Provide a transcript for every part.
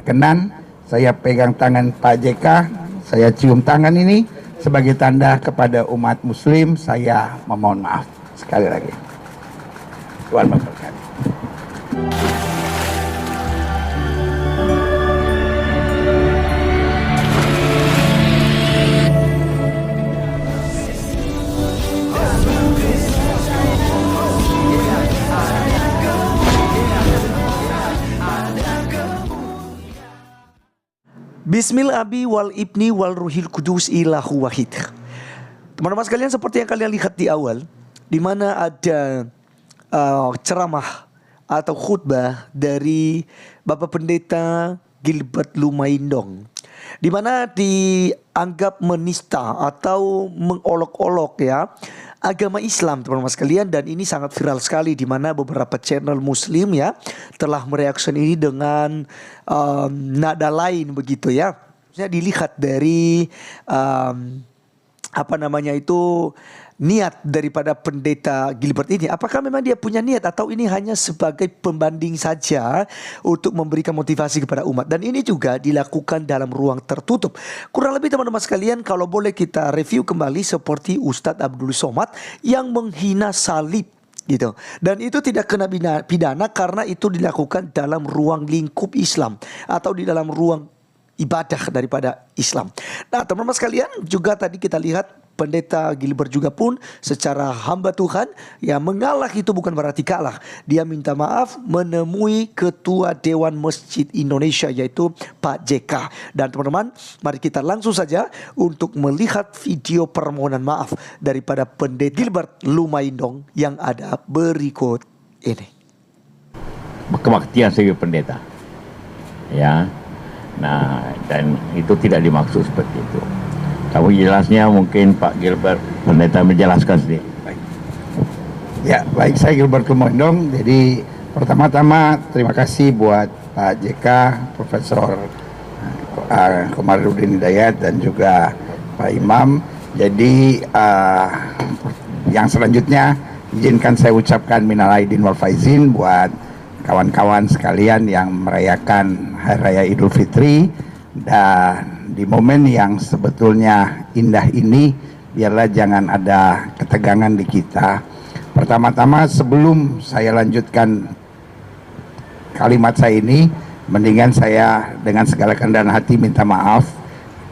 berkenan saya pegang tangan Pak JK, saya cium tangan ini sebagai tanda kepada umat muslim, saya memohon maaf sekali lagi. Tuhan memberkati. Bismil abi wal ibni wal ruhil kudus ilahu wahid. Teman-teman sekalian, seperti yang kalian lihat di awal, di mana ada ceramah atau khutbah dari Bapak Pendeta Gilbert Lumaindong, di mana dianggap menista atau mengolok-olok ya agama Islam, teman-teman sekalian. Dan ini sangat viral sekali, di mana beberapa channel muslim ya telah mereaksi ini dengan nada lain begitu ya. Saya dilihat dari niat daripada Pendeta Gilbert ini. Apakah memang dia punya niat atau ini hanya sebagai pembanding saja untuk memberikan motivasi kepada umat. Dan ini juga dilakukan dalam ruang tertutup. Kurang lebih teman-teman sekalian, kalau boleh kita review kembali seperti Ustadz Abdul Somad yang menghina salib gitu. Dan itu tidak kena pidana karena itu dilakukan dalam ruang lingkup Islam atau di dalam ruang ibadah daripada Islam. Nah, teman-teman sekalian, juga tadi kita lihat Pendeta Gilbert juga pun secara hamba Tuhan yang mengalah itu bukan berarti kalah. Dia minta maaf menemui Ketua Dewan Masjid Indonesia yaitu Pak JK. Dan teman-teman, mari kita langsung saja untuk melihat video permohonan maaf daripada Pendeta Gilbert Lumaindong yang ada berikut ini. Kebaktian sebagai pendeta, ya. Nah, dan itu tidak dimaksud seperti itu. Tapi jelasnya mungkin Pak Gilbert Pendeta menjelaskan sendiri. Baik. Ya, baik, saya Gilbert Lumaindong. Jadi pertama-tama terima kasih buat Pak JK, Profesor Komarudin Hidayat dan juga Pak Imam. Jadi yang selanjutnya izinkan saya ucapkan minal aidin wal faizin buat kawan-kawan sekalian yang merayakan Hari Raya Idul Fitri. Dan di momen yang sebetulnya indah ini, biarlah jangan ada ketegangan di kita. Pertama-tama sebelum saya lanjutkan kalimat saya ini, mendingan saya dengan segala kerendahan hati minta maaf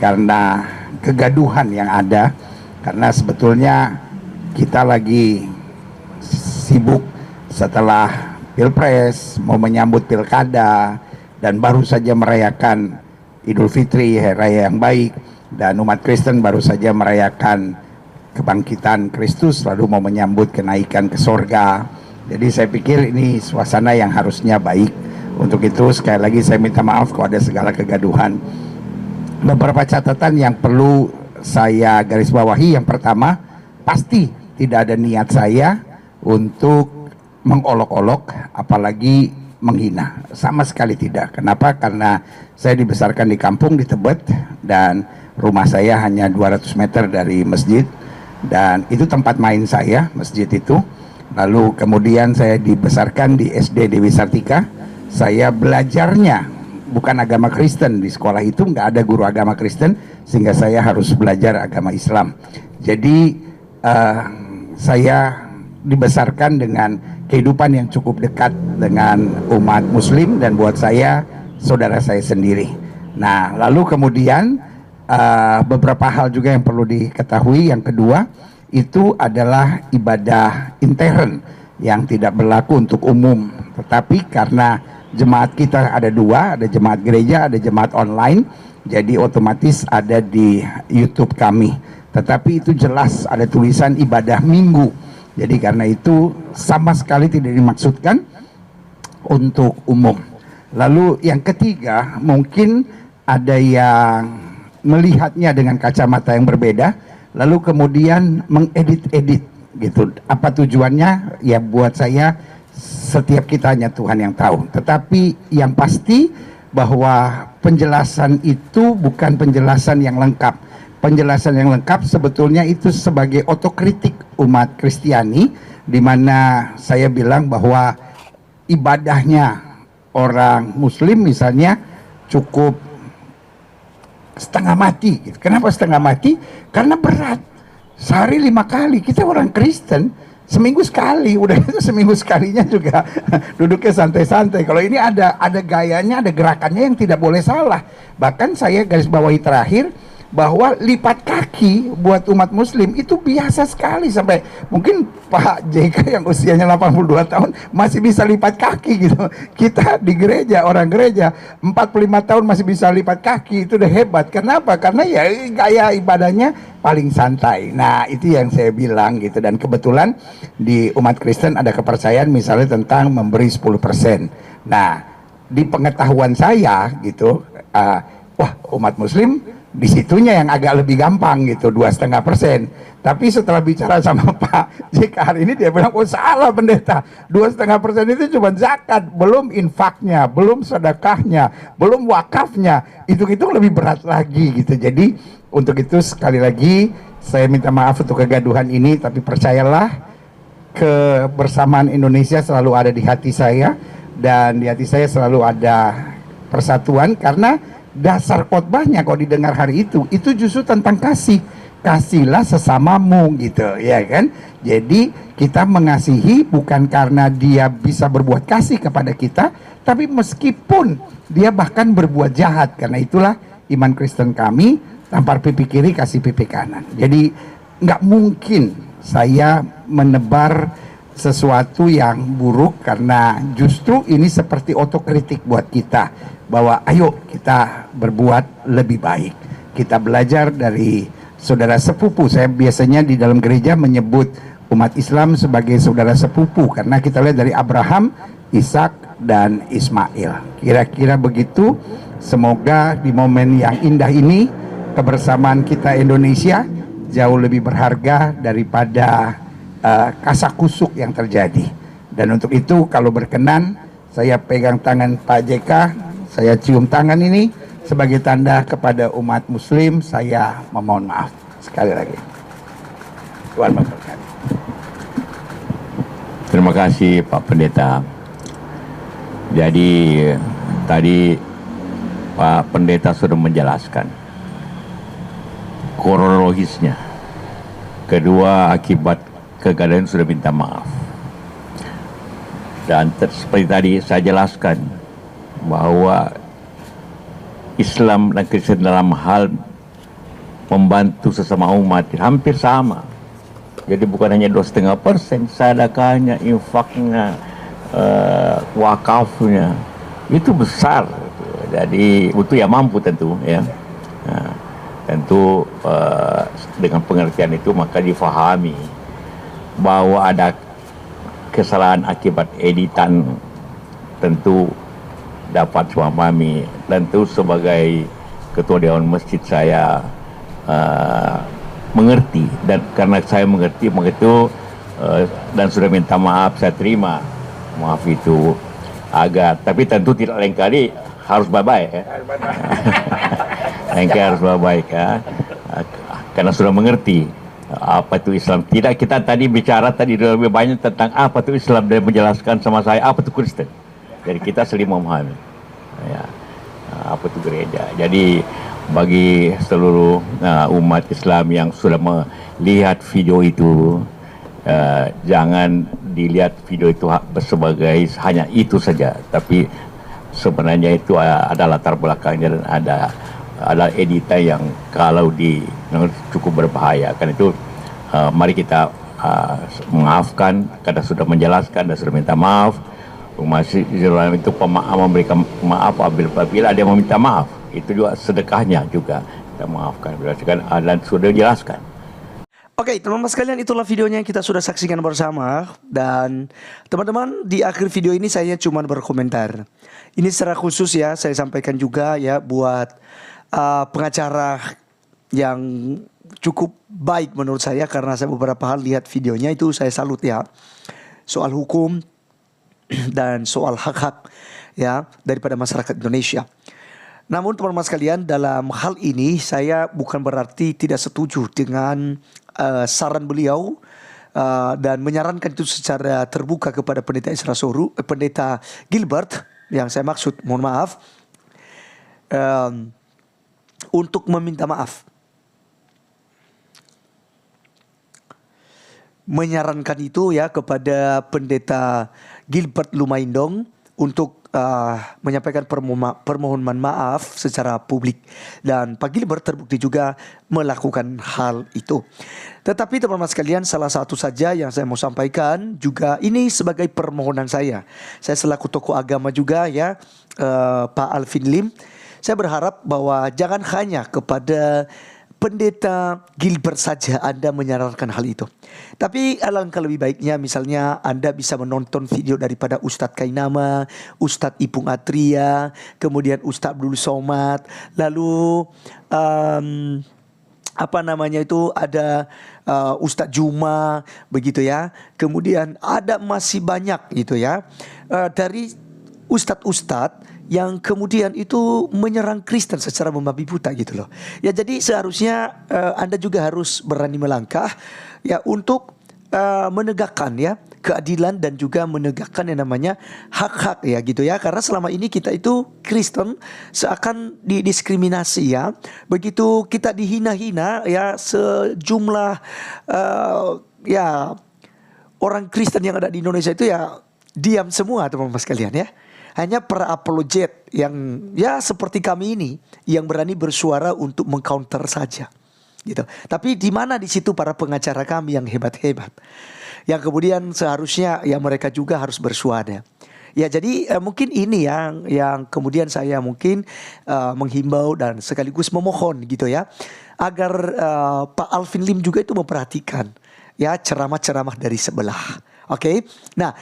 karena kegaduhan yang ada. Karena sebetulnya kita lagi sibuk setelah Pilpres, mau menyambut Pilkada, dan baru saja merayakan Idul Fitri, Hari Raya yang baik, dan umat Kristen baru saja merayakan kebangkitan Kristus, lalu mau menyambut kenaikan ke sorga. Jadi saya pikir ini suasana yang harusnya baik. Untuk itu sekali lagi saya minta maaf kalau ada segala kegaduhan. Beberapa catatan yang perlu saya garis bawahi. Yang pertama, pasti tidak ada niat saya untuk mengolok-olok apalagi menghina, sama sekali tidak. Kenapa? Karena saya dibesarkan di kampung di Tebet dan rumah saya hanya 200 meter dari masjid, dan itu tempat main saya, masjid itu. Lalu kemudian saya dibesarkan di SD Dewi Sartika. Saya belajarnya bukan agama Kristen, di sekolah itu nggak ada guru agama Kristen, sehingga saya harus belajar agama Islam. Jadi saya dibesarkan dengan kehidupan yang cukup dekat dengan umat muslim dan buat saya saudara saya sendiri. Nah, lalu kemudian beberapa hal juga yang perlu diketahui. Yang kedua itu adalah ibadah intern yang tidak berlaku untuk umum, tetapi karena jemaat kita ada dua, ada jemaat gereja, ada jemaat online, jadi otomatis ada di YouTube kami. Tetapi itu jelas ada tulisan ibadah minggu. Jadi karena itu sama sekali tidak dimaksudkan untuk umum. Lalu yang ketiga, mungkin ada yang melihatnya dengan kacamata yang berbeda, lalu kemudian mengedit-edit gitu. Apa tujuannya? Ya buat saya setiap kita hanya Tuhan yang tahu. Tetapi yang pasti bahwa penjelasan itu bukan penjelasan yang lengkap. Penjelasan yang lengkap sebetulnya itu sebagai otokritik umat Kristiani, di mana saya bilang bahwa ibadahnya orang Muslim misalnya cukup setengah mati gitu. Kenapa setengah mati? Karena berat. Sehari 5 kali. Kita orang Kristen seminggu sekali. Udah itu seminggu sekalinya juga duduknya santai-santai. Kalau ini ada gayanya, ada gerakannya yang tidak boleh salah. Bahkan saya garis bawahi terakhir bahwa lipat kaki buat umat muslim itu biasa sekali, sampai mungkin Pak JK yang usianya 82 tahun masih bisa lipat kaki gitu. Kita di gereja, orang gereja 45 tahun masih bisa lipat kaki, itu udah hebat. Kenapa? Karena ya gaya ibadahnya paling santai. Nah, itu yang saya bilang gitu. Dan kebetulan di umat Kristen ada kepercayaan misalnya tentang memberi 10%. Nah, di pengetahuan saya gitu, wah, umat muslim di situnya yang agak lebih gampang gitu, 2,5%. Tapi setelah bicara sama Pak JK hari ini, dia bilang, oh salah pendeta, 2,5% itu cuma zakat, belum infaknya, belum sedekahnya, belum wakafnya, itu lebih berat lagi gitu. Jadi untuk itu sekali lagi saya minta maaf untuk kegaduhan ini, tapi percayalah kebersamaan Indonesia selalu ada di hati saya, dan di hati saya selalu ada persatuan, karena dasar khotbahnya kalau didengar hari itu justru tentang kasih. Kasihlah sesamamu gitu, ya kan? Jadi kita mengasihi bukan karena dia bisa berbuat kasih kepada kita, tapi meskipun dia bahkan berbuat jahat. Karena itulah iman Kristen kami, tampar pipi kiri kasih pipi kanan. Jadi nggak mungkin saya menebar sesuatu yang buruk, karena justru ini seperti otokritik buat kita, bahwa ayo kita berbuat lebih baik. Kita belajar dari saudara sepupu. Saya biasanya di dalam gereja menyebut umat Islam sebagai saudara sepupu, karena kita lihat dari Abraham, Ishak, dan Ismail. Kira-kira begitu. Semoga di momen yang indah ini kebersamaan kita Indonesia jauh lebih berharga daripada kasakusuk yang terjadi. Dan untuk itu kalau berkenan, saya pegang tangan Pak JK, saya cium tangan ini sebagai tanda kepada umat muslim, saya memohon maaf sekali lagi. Tuhan memberkati. Terima kasih Pak Pendeta. Jadi tadi Pak Pendeta sudah menjelaskan kronologisnya. Kedua, akibat kegaduhan sudah minta maaf. Dan seperti tadi saya jelaskan bahwa Islam dan Kristen dalam hal membantu sesama umat hampir sama. Jadi bukan hanya 2,5%, sedekahnya, infaknya, wakafnya itu besar. Jadi itu ya mampu tentu ya. Nah, tentu dengan pengertian itu maka difahami bahwa ada kesalahan akibat editan, tentu dapat memahami. Tentu sebagai ketua dewan masjid saya mengerti, dan karena saya mengerti begitu dan sudah minta maaf, saya terima maaf itu agak, tapi tentu tidak lain kali harus bye-bye ya. Lain kali harus bye-bye ya. Karena sudah mengerti apa itu Islam. Tidak, kita tadi bicara tadi lebih banyak tentang apa itu Islam, dan menjelaskan sama saya apa itu Kristen. Jadi kita saling memahami ya, apa itu gereja. Jadi bagi seluruh umat Islam yang sudah melihat video itu, jangan dilihat video itu sebagai hanya itu saja, tapi sebenarnya itu ada latar belakangnya dan ada editan yang kalau cukup berbahaya. Karena itu mari kita memaafkan, karena sudah menjelaskan dan sudah minta maaf. Masih dalam itu pemaaf, memberikan maaf apabila ada yang meminta maaf, itu juga sedekahnya juga kita maafkan berdasarkan dan sudah dijelaskan. Oke, teman-teman sekalian, itulah videonya yang kita sudah saksikan bersama. Dan teman-teman, di akhir video ini saya cuma berkomentar. Ini secara khusus ya, saya sampaikan juga ya buat pengacara yang cukup baik menurut saya, karena saya beberapa hal lihat videonya itu saya salut ya. Soal hukum dan soal hak-hak ya daripada masyarakat Indonesia. Namun teman-teman sekalian, dalam hal ini saya bukan berarti tidak setuju dengan saran beliau dan menyarankan itu secara terbuka kepada pendeta Pendeta Gilbert, yang saya maksud, mohon maaf. untuk meminta maaf. Menyarankan itu ya kepada pendeta Gilbert Lumaindong untuk menyampaikan permohonan maaf secara publik, dan Pak Gilbert terbukti juga melakukan hal itu. Tetapi teman-teman sekalian, salah satu saja yang saya mau sampaikan juga ini sebagai permohonan saya selaku tokoh agama juga ya, Pak Alvin Lim. Saya berharap bahwa jangan hanya kepada pendeta Gilbert saja Anda menyarankan hal itu, tapi alangkah lebih baiknya misalnya Anda bisa menonton video daripada Ustadz Kainama, Ustadz Ipung Atria, kemudian Ustadz Abdul Somad, lalu ada Ustadz Juma begitu ya. Kemudian ada masih banyak gitu ya, dari ustadz-ustadz yang kemudian itu menyerang Kristen secara membabi buta gitu loh. Ya, jadi seharusnya Anda juga harus berani melangkah ya untuk menegakkan ya keadilan dan juga menegakkan yang namanya hak-hak ya gitu ya. Karena selama ini kita itu Kristen seakan didiskriminasi ya. Begitu kita dihina-hina ya, sejumlah ya orang Kristen yang ada di Indonesia itu ya diam semua teman-teman sekalian ya. Hanya para apologet yang ya seperti kami ini yang berani bersuara untuk mengcounter saja gitu. Tapi di mana di situ para pengacara kami yang hebat-hebat, yang kemudian seharusnya ya mereka juga harus bersuara. Ya, jadi mungkin ini yang kemudian saya mungkin menghimbau dan sekaligus memohon gitu ya, agar Pak Alvin Lim juga itu memperhatikan ya ceramah-ceramah dari sebelah. Oke. Nah,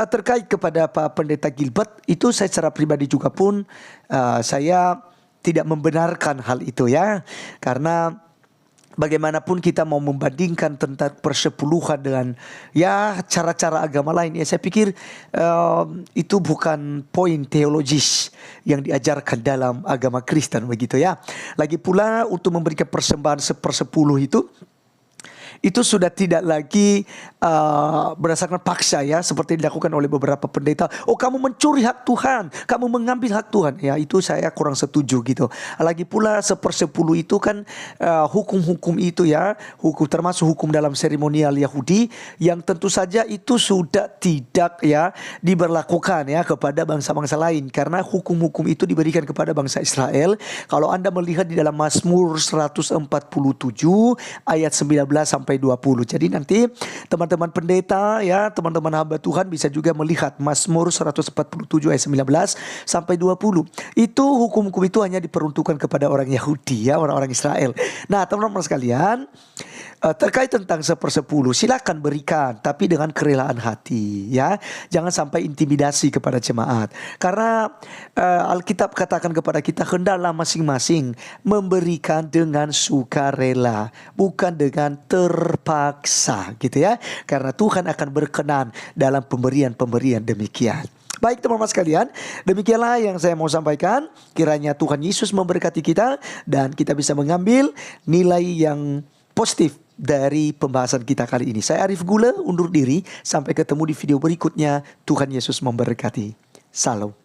terkait kepada Pak Pendeta Gilbert itu saya secara pribadi juga pun saya tidak membenarkan hal itu ya. Karena bagaimanapun kita mau membandingkan tentang persepuluhan dengan ya cara-cara agama lain, ya saya pikir itu bukan poin teologis yang diajarkan dalam agama Kristen begitu ya. Lagi pula untuk memberikan persembahan 1/10 itu sudah tidak lagi berdasarkan paksa ya, seperti dilakukan oleh beberapa pendeta. Oh, kamu mencuri hak Tuhan, kamu mengambil hak Tuhan. Ya, itu saya kurang setuju gitu. Lagi pula 1/10 itu kan hukum-hukum itu ya, hukum termasuk hukum dalam seremonial Yahudi yang tentu saja itu sudah tidak ya diberlakukan ya kepada bangsa-bangsa lain, karena hukum-hukum itu diberikan kepada bangsa Israel. Kalau Anda melihat di dalam Mazmur 147 ayat 19 sampai 20. Jadi nanti teman-teman pendeta ya, teman-teman hamba Tuhan bisa juga melihat Mazmur 147 ayat 19 sampai 20. Itu hukum-hukum itu hanya diperuntukkan kepada orang Yahudi ya, orang-orang Israel. Nah, teman-teman sekalian, terkait tentang 1/10 silakan berikan, tapi dengan kerelaan hati ya. Jangan sampai intimidasi kepada jemaat. Karena Alkitab katakan kepada kita, hendaklah masing-masing memberikan dengan sukarela, bukan dengan terpaksa gitu ya. Karena Tuhan akan berkenan dalam pemberian-pemberian demikian. Baik teman-teman sekalian, demikianlah yang saya mau sampaikan. Kiranya Tuhan Yesus memberkati kita dan kita bisa mengambil nilai yang positif dari pembahasan kita kali ini. Saya Arif Gula undur diri, sampai ketemu di video berikutnya. Tuhan Yesus memberkati. Salam.